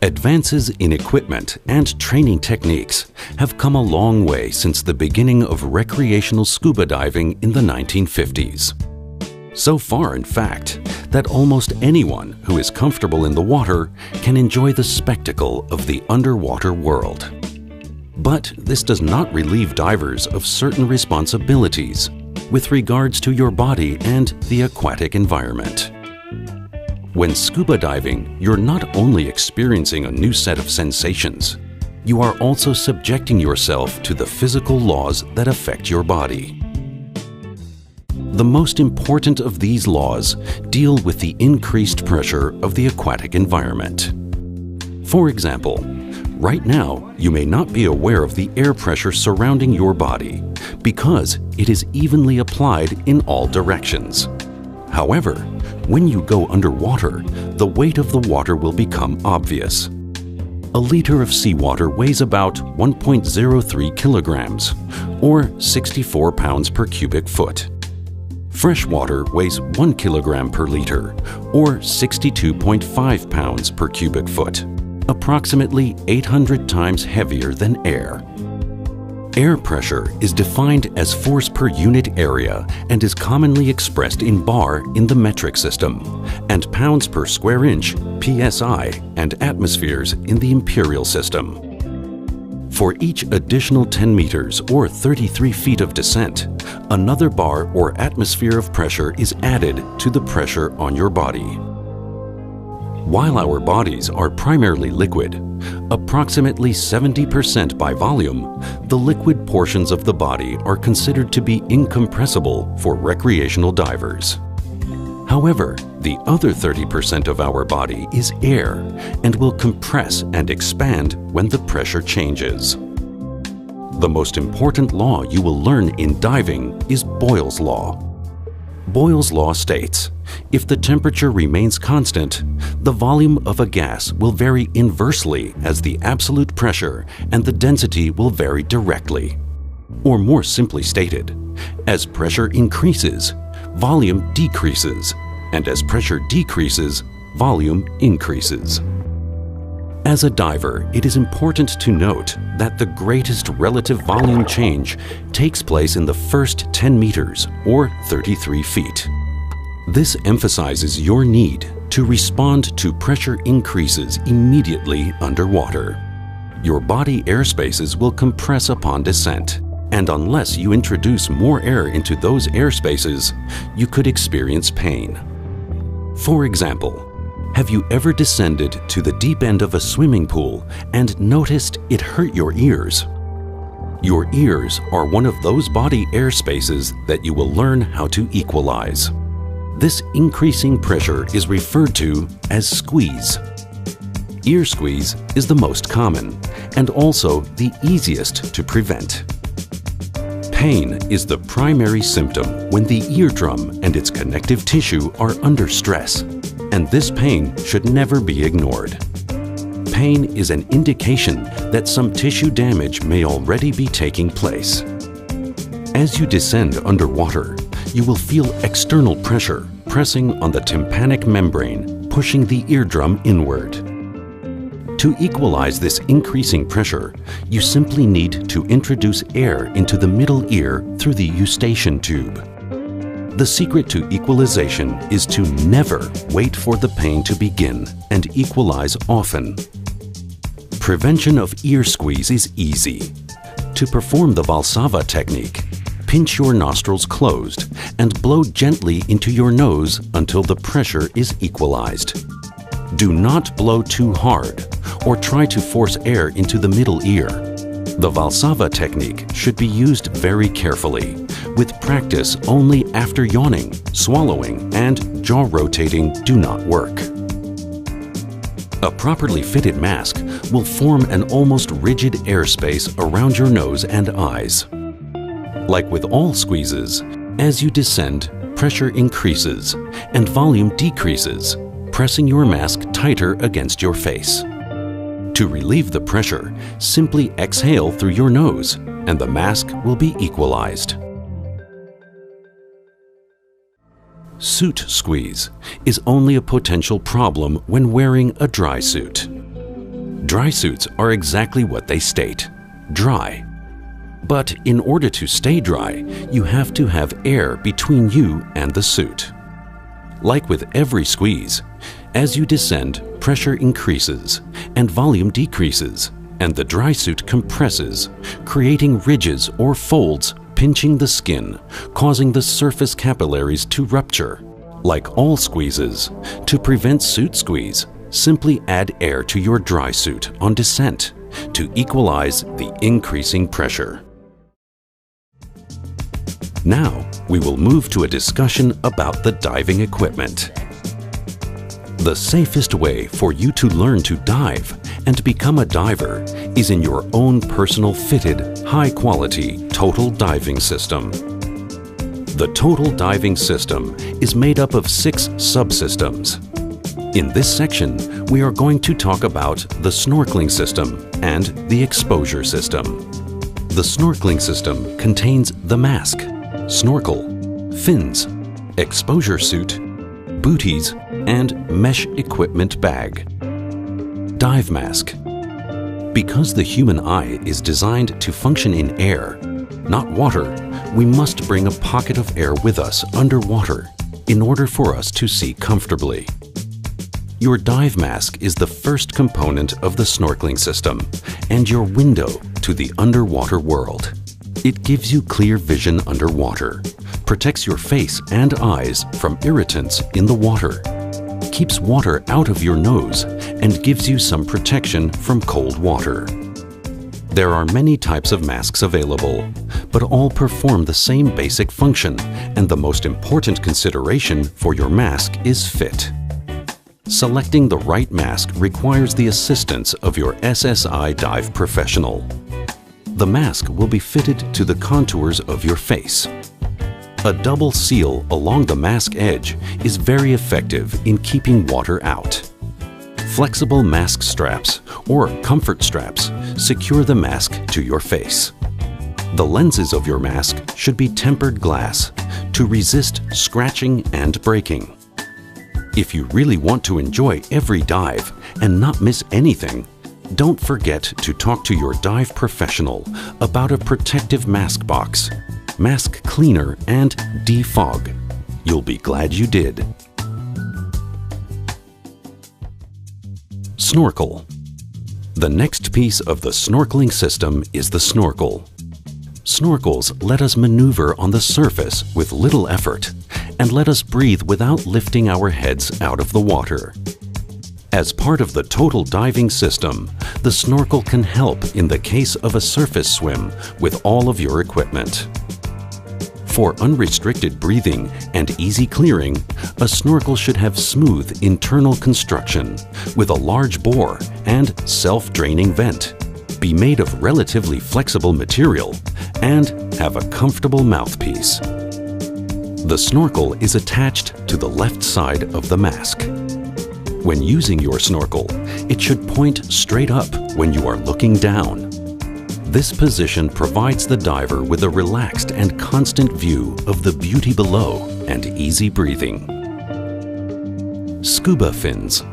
Advances in equipment and training techniques have come a long way since the beginning of recreational scuba diving in the 1950s. So far, in fact, that almost anyone who is comfortable in the water can enjoy the spectacle of the underwater world. But this does not relieve divers of certain responsibilities with regards to your body and the aquatic environment. When scuba diving, you're not only experiencing a new set of sensations, you are also subjecting yourself to the physical laws that affect your body. The most important of these laws deal with the increased pressure of the aquatic environment. For example, right now you may not be aware of the air pressure surrounding your body because it is evenly applied in all directions. However, when you go underwater, the weight of the water will become obvious. A liter of seawater weighs about 1.03 kilograms, or 64 pounds per cubic foot. Fresh water weighs 1 kilogram per liter, or 62.5 pounds per cubic foot, approximately 800 times heavier than air. Air pressure is defined as force per unit area and is commonly expressed in bar in the metric system, and pounds per square inch, psi, and atmospheres in the imperial system. For each additional 10 meters or 33 feet of descent, another bar or atmosphere of pressure is added to the pressure on your body. While our bodies are primarily liquid, approximately 70% by volume, the liquid portions of the body are considered to be incompressible for recreational divers. However, the other 30% of our body is air and will compress and expand when the pressure changes. The most important law you will learn in diving is Boyle's Law. Boyle's Law states, if the temperature remains constant, the volume of a gas will vary inversely as the absolute pressure and the density will vary directly. Or more simply stated, as pressure increases, volume decreases, and as pressure decreases, volume increases. As a diver, it is important to note that the greatest relative volume change takes place in the first 10 meters or 33 feet. This emphasizes your need to respond to pressure increases immediately underwater. Your body airspaces will compress upon descent, and unless you introduce more air into those airspaces, you could experience pain. For example, have you ever descended to the deep end of a swimming pool and noticed it hurt your ears? Your ears are one of those body airspaces that you will learn how to equalize. This increasing pressure is referred to as squeeze. Ear squeeze is the most common and also the easiest to prevent. Pain is the primary symptom when the eardrum and its connective tissue are under stress, and this pain should never be ignored. Pain is an indication that some tissue damage may already be taking place. As you descend underwater, you will feel external pressure pressing on the tympanic membrane, pushing the eardrum inward. To equalize this increasing pressure, you simply need to introduce air into the middle ear through the eustachian tube. The secret to equalization is to never wait for the pain to begin and equalize often. Prevention of ear squeeze is easy. To perform the Valsalva technique, pinch your nostrils closed and blow gently into your nose until the pressure is equalized. Do not blow too hard or try to force air into the middle ear. The Valsalva technique should be used very carefully, with practice only after yawning, swallowing, and jaw rotating do not work. A properly fitted mask will form an almost rigid airspace around your nose and eyes. Like with all squeezes, as you descend, pressure increases and volume decreases, pressing your mask tighter against your face. To relieve the pressure, simply exhale through your nose and the mask will be equalized. Suit squeeze is only a potential problem when wearing a dry suit. Dry suits are exactly what they state: dry. But in order to stay dry, you have to have air between you and the suit. Like with every squeeze, as you descend, pressure increases and volume decreases, and the dry suit compresses, creating ridges or folds pinching the skin, causing the surface capillaries to rupture. Like all squeezes, to prevent suit squeeze, simply add air to your dry suit on descent to equalize the increasing pressure. Now, we will move to a discussion about the diving equipment. The safest way for you to learn to dive and become a diver is in your own personal fitted, high-quality total diving system. The total diving system is made up of 6 subsystems. In this section, we are going to talk about the snorkeling system and the exposure system. The snorkeling system contains the mask, snorkel, fins, exposure suit, booties, and mesh equipment bag. Dive mask. Because the human eye is designed to function in air, not water, we must bring a pocket of air with us underwater in order for us to see comfortably. Your dive mask is the first component of the snorkeling system and your window to the underwater world. It gives you clear vision underwater, protects your face and eyes from irritants in the water, keeps water out of your nose, and gives you some protection from cold water. There are many types of masks available, but all perform the same basic function, and the most important consideration for your mask is fit. Selecting the right mask requires the assistance of your SSI dive professional. The mask will be fitted to the contours of your face. A double seal along the mask edge is very effective in keeping water out. Flexible mask straps or comfort straps secure the mask to your face. The lenses of your mask should be tempered glass to resist scratching and breaking. If you really want to enjoy every dive and not miss anything, don't forget to talk to your dive professional about a protective mask box, mask cleaner, and defog. You'll be glad you did. Snorkel. The next piece of the snorkeling system is the snorkel. Snorkels let us maneuver on the surface with little effort and let us breathe without lifting our heads out of the water. As part of the total diving system, the snorkel can help in the case of a surface swim with all of your equipment. For unrestricted breathing and easy clearing, a snorkel should have smooth internal construction with a large bore and self-draining vent, be made of relatively flexible material, and have a comfortable mouthpiece. The snorkel is attached to the left side of the mask. When using your snorkel, it should point straight up when you are looking down. This position provides the diver with a relaxed and constant view of the beauty below and easy breathing. Scuba fins.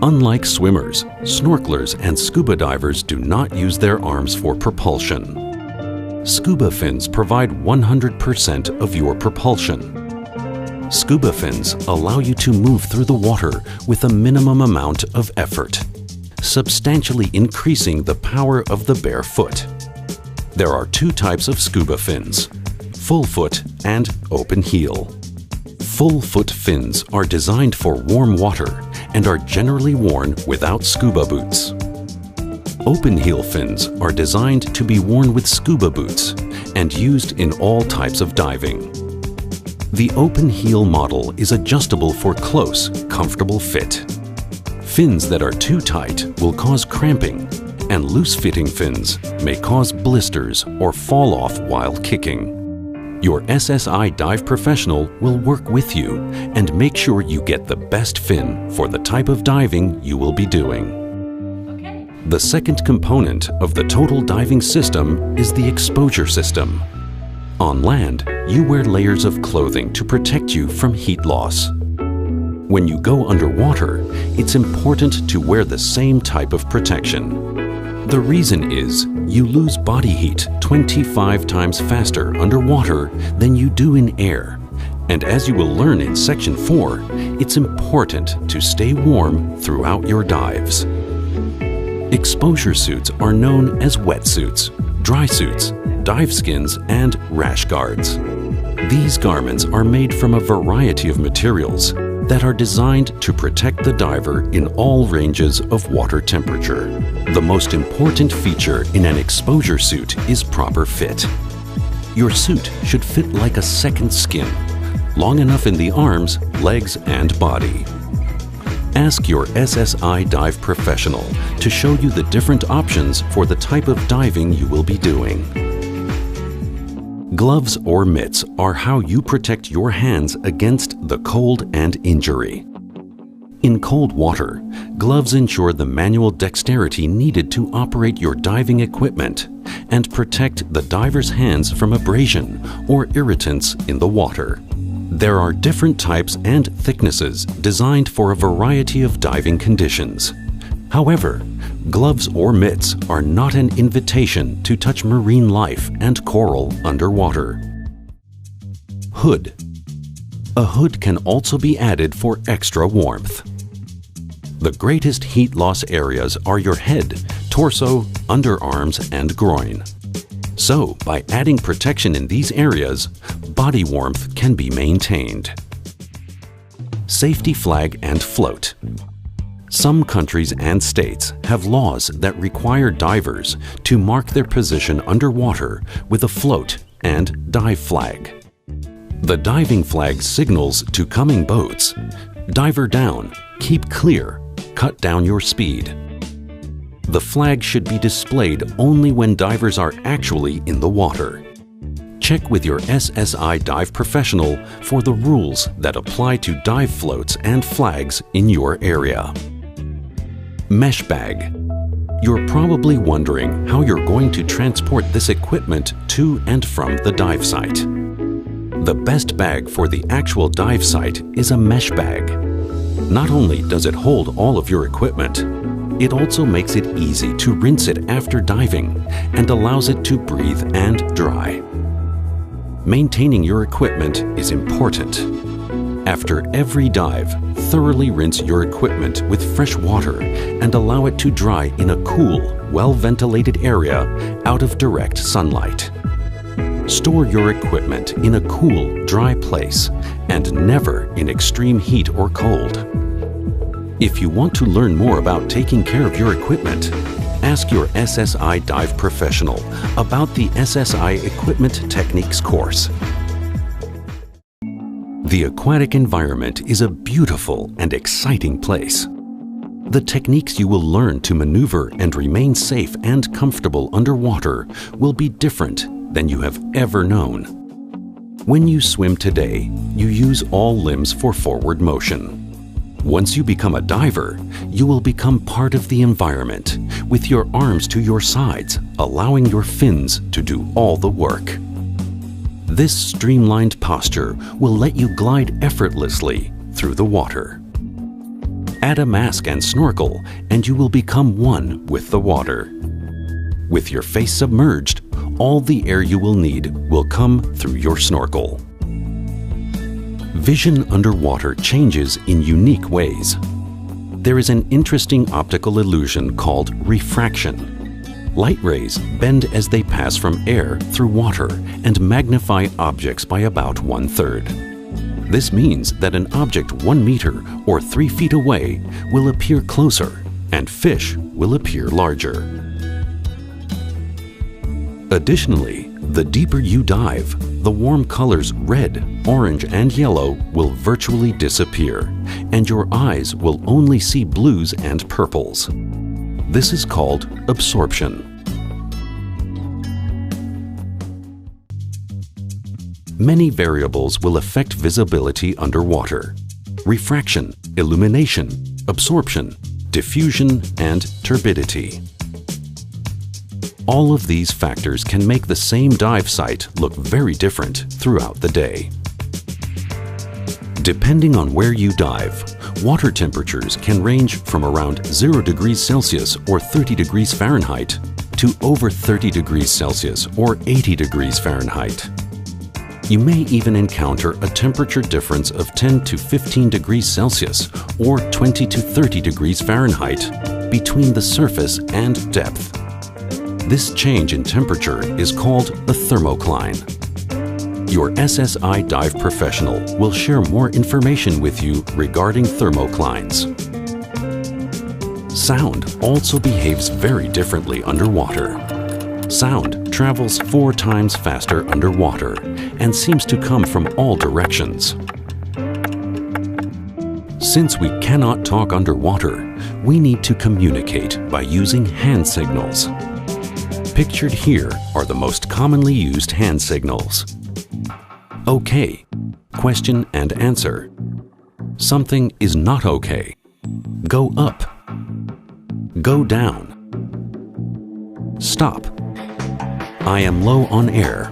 Unlike swimmers, snorkelers and scuba divers do not use their arms for propulsion. Scuba fins provide 100% of your propulsion. Scuba fins allow you to move through the water with a minimum amount of effort, substantially increasing the power of the bare foot. There are 2 types of scuba fins: full foot and open heel. Full foot fins are designed for warm water and are generally worn without scuba boots. Open heel fins are designed to be worn with scuba boots and used in all types of diving. The open heel model is adjustable for close, comfortable fit. Fins that are too tight will cause cramping, and loose-fitting fins may cause blisters or fall off while kicking. Your SSI dive professional will work with you and make sure you get the best fin for the type of diving you will be doing. The second component of the total diving system is the exposure system. On land, you wear layers of clothing to protect you from heat loss. When you go underwater, it's important to wear the same type of protection. The reason is you lose body heat 25 times faster underwater than you do in air. And as you will learn in Section 4, it's important to stay warm throughout your dives. Exposure suits are known as wetsuits, dry suits, dive skins, and rash guards. These garments are made from a variety of materials that are designed to protect the diver in all ranges of water temperature. The most important feature in an exposure suit is proper fit. Your suit should fit like a second skin, long enough in the arms, legs, and body. Ask your SSI dive professional to show you the different options for the type of diving you will be doing. Gloves or mitts are how you protect your hands against the cold and injury. In cold water, gloves ensure the manual dexterity needed to operate your diving equipment and protect the diver's hands from abrasion or irritants in the water. There are different types and thicknesses designed for a variety of diving conditions. However, gloves or mitts are not an invitation to touch marine life and coral underwater. Hood. A hood can also be added for extra warmth. The greatest heat loss areas are your head, torso, underarms, and groin. So, by adding protection in these areas, body warmth can be maintained. Safety flag and float. Some countries and states have laws that require divers to mark their position underwater with a float and dive flag. The diving flag signals to coming boats, "Diver down, keep clear, cut down your speed." The flag should be displayed only when divers are actually in the water. Check with your SSI dive professional for the rules that apply to dive floats and flags in your area. Mesh bag. You're probably wondering how you're going to transport this equipment to and from the dive site. The best bag for the actual dive site is a mesh bag. Not only does it hold all of your equipment, it also makes it easy to rinse it after diving and allows it to breathe and dry. Maintaining your equipment is important. After every dive, thoroughly rinse your equipment with fresh water and allow it to dry in a cool, well-ventilated area out of direct sunlight. Store your equipment in a cool, dry place and never in extreme heat or cold. If you want to learn more about taking care of your equipment, ask your SSI dive professional about the SSI Equipment Techniques course. The aquatic environment is a beautiful and exciting place. The techniques you will learn to maneuver and remain safe and comfortable underwater will be different than you have ever known. When you swim today, you use all limbs for forward motion. Once you become a diver, you will become part of the environment, with your arms to your sides, allowing your fins to do all the work. This streamlined posture will let you glide effortlessly through the water. Add a mask and snorkel, and you will become one with the water. With your face submerged, all the air you will need will come through your snorkel. Vision underwater changes in unique ways. There is an interesting optical illusion called refraction. Light rays bend as they pass from air through water and magnify objects by about 1/3. This means that an object 1 meter or 3 feet away will appear closer and fish will appear larger. Additionally, the deeper you dive, the warm colors red, orange, and yellow will virtually disappear, and your eyes will only see blues and purples. This is called absorption. Many variables will affect visibility underwater: refraction, illumination, absorption, diffusion, and turbidity. All of these factors can make the same dive site look very different throughout the day. Depending on where you dive, Water temperatures can range from around 0 degrees Celsius or 30 degrees Fahrenheit to over 30 degrees Celsius or 80 degrees Fahrenheit. You may even encounter a temperature difference of 10 to 15 degrees Celsius or 20 to 30 degrees Fahrenheit between the surface and depth. This change in temperature is called a thermocline. Your SSI dive professional will share more information with you regarding thermoclines. Sound also behaves very differently underwater. Sound travels 4 times faster underwater and seems to come from all directions. Since we cannot talk underwater, we need to communicate by using hand signals. Pictured here are the most commonly used hand signals. OK, question and answer. Something is not OK. Go up. Go down. Stop. I am low on air.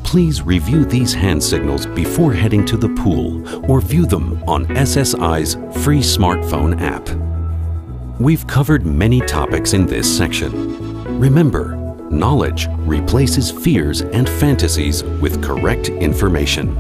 Please review these hand signals before heading to the pool or view them on SSI's free smartphone app. We've covered many topics in this section. Remember, knowledge replaces fears and fantasies with correct information.